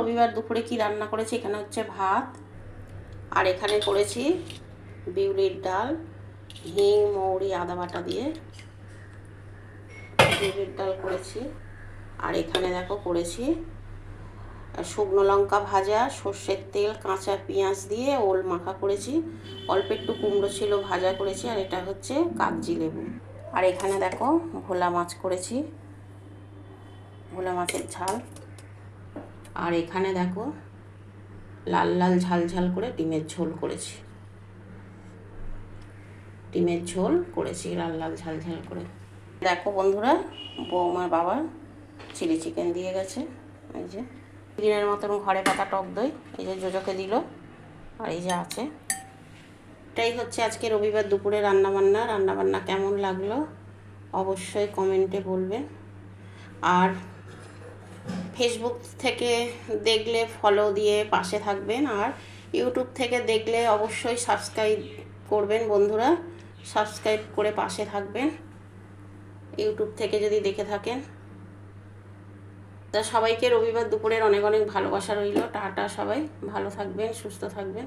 রবিবার দুপুরে কি রান্না করেছি। এখানে হচ্ছে ভাত, আর এখানে করেছি বিউলির ডাল, হিং মৌরি আদা বাটা দিয়ে বিউলির ডাল করেছি। আর এখানে দেখো করেছি শুকনো লঙ্কা ভাজা, সর্ষের তেল, কাঁচা পেঁয়াজ দিয়ে ওল মাখা করেছি। অল্প একটু কুমড়ো ছিল ভাজা করেছি। আর এটা হচ্ছে কাগজি লেবু। আর এখানে দেখো ভোলা মাছ করেছি, ভোলা মাছের ঝাল। আর এখানে দেখো লাল লাল ঝাল ঝাল করে ডিমের ঝোল করেছি, ডিমের ঝোল করেছি লাল লাল ঝাল ঝাল করে। দেখো বন্ধুরা, বৌমার বাবা চিলি চিকেন দিয়ে গেছে। এই যে দিনের মতন ঘরে পাতা টক দই, এই যে জোজোকে দিল। আর এই যে আছে। এটাই হচ্ছে আজকে রবিবার দুপুরে রান্নাবান্না। রান্নাবান্না কেমন লাগলো অবশ্যই কমেন্টে বলবেন। আর ফেসবুক থেকে দেখলে ফলো দিয়ে পাশে থাকবেন, আর ইউটিউব থেকে দেখলে অবশ্যই সাবস্ক্রাইব করবেন বন্ধুরা। সাবস্ক্রাইব করে পাশে থাকবেন ইউটিউব থেকে যদি দেখে থাকেন। তা সবাইকে রবিবার দুপুরের অনেক অনেক ভালোবাসা রইল। টাটা, সবাই ভালো থাকবেন, সুস্থ থাকবেন।